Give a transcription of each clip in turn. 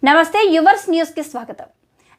నమస్తే yours news కి స్వాగతం.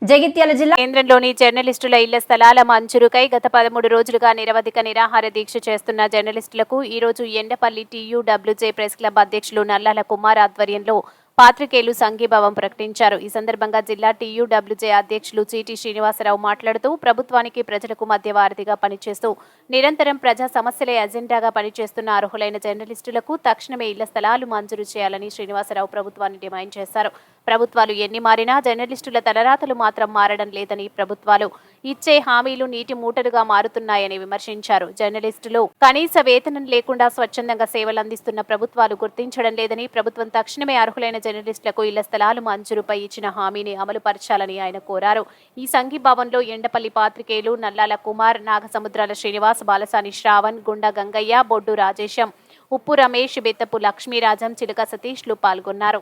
జగిత్యాల జిల్లా కేంద్రంలోని జర్నలిస్టుల ఇళ్ల స్థలాల మంజూరుకై గత 13 రోజులుగా నిరవధిక నిరాహార దీక్ష చేస్తున్న జర్నలిస్టులకు ఈ రోజు ఎండపల్లి TUWJ ప్రెస్ క్లబ్ అధ్యక్షులు నల్లాల కుమార్ ఆధ్వర్యంలో పాత్రికేయులు సంఘీభావం ప్రకటించారు. ఈ సందర్భంగా జిల్లా TUWJ అధ్యక్షులు చీటి శ్రీనివాసరావు మాట్లాడుతూ ప్రభుత్వానికి ప్రజలకు మధ్య వారధిగా పనిచేస్తూ నిరంతరం ప్రజా సమస్యలే ఎజెండాగా పనిచేస్తున్న అర్హులైన జర్నలిస్టులకు తక్షణమే ఇళ్ల స్థలాలు మంజూరు చేయాలని శ్రీనివాసరావు ప్రభుత్వాన్ని డిమాండ్ చేశారు. ప్రభుత్వాలు ఎన్ని మారినా జర్నలిస్టుల తలరాతలు మాత్రం మారడం లేదని, ప్రభుత్వాలు ఇచ్చే హామీలు నీటి మూటలుగా మారుతున్నాయని విమర్శించారు. జర్నలిస్టులు కనీస వేతనం లేకుండా స్వచ్ఛందంగా సేవలు అందిస్తున్న ప్రభుత్వాలు గుర్తించడం లేదని, ప్రభుత్వం తక్షణమే అర్హులైన జర్నలిస్టులకు ఇళ్ల స్థలాలు మంజూరుపై ఇచ్చిన హామీని అమలు పరచాలని ఆయన కోరారు. ఈ సంఘీభావంలో ఎండపల్లి పాత్రికేయులు నల్లాల కుమార్, నాగసముద్రాల శ్రీనివాస్, బాలసాని శ్రావణ్, గుండ గంగయ్య, బొడ్డు రాజేశం, ఉప్పు రమేష్, బెత్తపు లక్ష్మీరాజం, చిలక సతీష్లు పాల్గొన్నారు.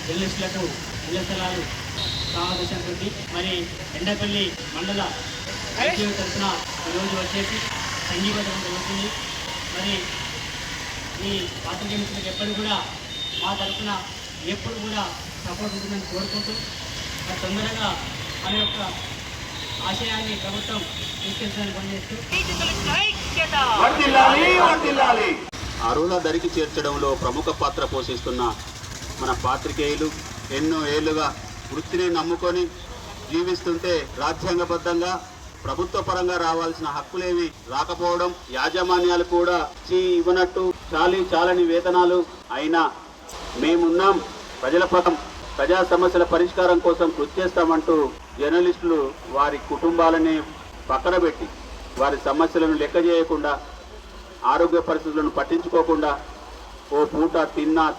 జర్నలిస్టులకు ఇళ్ల స్థలాలు సమావేశంతో మరి ఎండపల్లి మండల ఐటీఐ తరఫున ఈరోజు వచ్చేసి సంఘీభావం జరుగుతుంది. మరి ఈ పాత్రికేయ మిత్రులకు ఎప్పుడు కూడా మా తరఫున ఎప్పుడు కూడా సపోర్ట్ ఉంటుందని కోరుకుంటూ మరి తొందరగా మన యొక్క ఆశయాన్ని ప్రభుత్వం తీసుకెళ్తానని పనిచేస్తూ అరువుల దరికి చేర్చడంలో ప్రముఖ పాత్ర పోషిస్తున్న మన పాత్రికేయులు ఎన్నో ఏళ్లుగా వృత్తిని నమ్ముకొని జీవిస్తుంటే రాజ్యాంగబద్ధంగా ప్రభుత్వ పరంగా రావాల్సిన హక్కులేవి రాకపోవడం, యాజమాన్యాలు కూడా ఇవ్వనట్టు చాలని వేతనాలు అయినా మేమున్నాం, ప్రజల పక్కం, ప్రజా సమస్యల పరిష్కారం కోసం కృషి చేస్తామంటూ జర్నలిస్టులు వారి కుటుంబాలని పక్కన పెట్టి వారి సమస్యలను లెక్క చేయకుండా, ఆరోగ్య పరిస్థితులను పట్టించుకోకుండా, ఓ పూట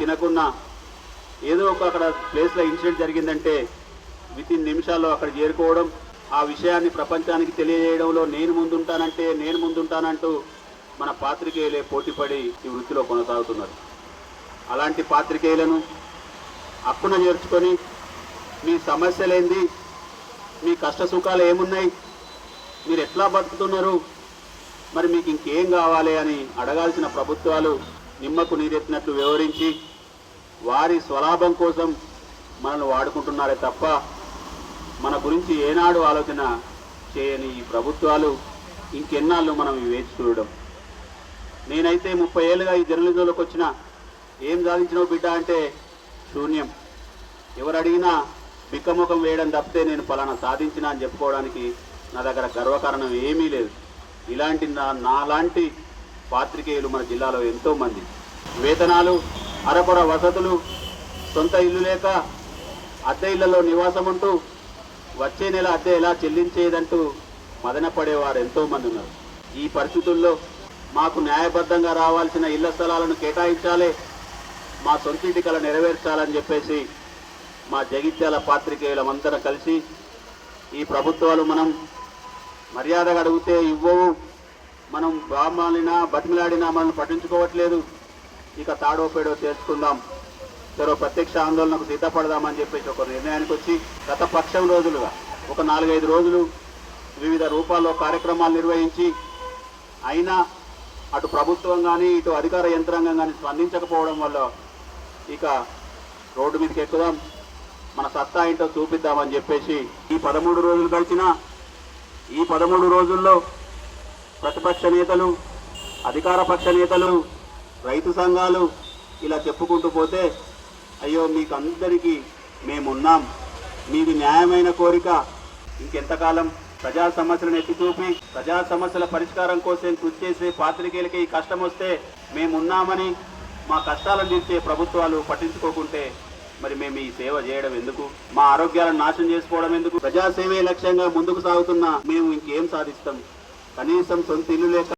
తినకున్నా ఏదో ఒక అక్కడ ప్లేస్లో ఇన్సిడెంట్ జరిగిందంటే వితిన్ నిమిషాల్లో అక్కడ చేరుకోవడం, ఆ విషయాన్ని ప్రపంచానికి తెలియజేయడంలో నేను ముందుంటానంటూ మన పాత్రికేయులే పోటీపడి ఈ వృత్తిలో కొనసాగుతున్నారు. అలాంటి పాత్రికేయులను హక్కున చేర్చుకొని మీ సమస్యలేంది, మీ కష్ట సుఖాలు ఏమున్నాయి, మీరు ఎట్లా బతుకుతున్నారు, మరి మీకు ఇంకేం కావాలి అని అడగాల్సిన ప్రభుత్వాలు నిమ్మకు నీరెత్తినట్లు వివరించి వారి స్వలాభం కోసం మనల్ని వాడుకుంటున్నారే తప్ప మన గురించి ఏనాడు ఆలోచన చేయని ఈ ప్రభుత్వాలు ఇంకెన్నాళ్ళు మనం వేచి చూడడం. నేనైతే 30 ఏళ్ళుగా ఈ జర్నలిజంలోకి వచ్చిన ఏం సాధించినావు బిడ్డ అంటే శూన్యం. ఎవరు అడిగినా బిక్కముఖం వేయడం తప్పితే నేను ఫలానా సాధించినా అని చెప్పుకోవడానికి నా దగ్గర గర్వకారణం ఏమీ లేదు. ఇలాంటి నాలాంటి పాత్రికేయులు మన జిల్లాలో ఎంతోమంది వేతనాలు, అరకొర వసతులు, సొంత ఇల్లు లేక అద్దె ఇళ్లలో నివాసం ఉంటూ వచ్చే నెల అద్దె ఎలా చెల్లించేదంటూ మదనపడేవారు ఎంతోమంది ఉన్నారు. ఈ పరిస్థితుల్లో మాకు న్యాయబద్ధంగా రావాల్సిన ఇళ్ల స్థలాలను కేటాయించాలి, మా సొంతింటి కల నెరవేర్చాలని చెప్పేసి మా జగిత్యాల పాత్రికేయులమందరం కలిసి ఈ ప్రభుత్వాలు మనం మర్యాదగా అడిగితే ఇవ్వవు, మనం బామాలినా బతిమిలాడినా మనం పట్టించుకోవట్లేదు, ఇక తాడో పేడో చేసుకుందాం, మరో ప్రత్యక్ష ఆందోళనకు సిద్ధపడదామని చెప్పేసి ఒక నిర్ణయానికి వచ్చి గత పక్షం రోజులుగా ఒక 4-5 రోజులు వివిధ రూపాల్లో కార్యక్రమాలు నిర్వహించి అయినా అటు ప్రభుత్వం కానీ ఇటు అధికార యంత్రాంగం కానీ స్పందించకపోవడం వల్ల ఇక రోడ్డు మీదకి ఎక్కుదాం, మన సత్తా ఏంటో చూపిద్దామని చెప్పేసి ఈ 13 రోజులు గడిచినా ఈ 13 రోజుల్లో ప్రతిపక్ష నేతలు, అధికార పక్ష నేతలు, రైతు సంఘాలు ఇలా చెప్పుకుంటూ పోతే అయ్యో మీకు అందరికీ మేమున్నాం, మీది న్యాయమైన కోరిక, ఇంకెంతకాలం ప్రజా సమస్యలను ఎత్తి చూపి ప్రజా సమస్యల పరిష్కారం కోసం కృషి చేసే పాత్రికేయులకి ఈ కష్టం వస్తే మేమున్నామని మా కష్టాలను తీర్చే ప్రభుత్వాలు పట్టించుకోకుంటే మరి మేము ఈ సేవ చేయడం ఎందుకు, మా ఆరోగ్యాలను నాశనం చేసుకోవడం ఎందుకు, ప్రజాసేవే లక్ష్యంగా ముందుకు సాగుతున్నా మేము ఇంకేం సాధిస్తాం, కనీసం సొంత ఇల్లు లేక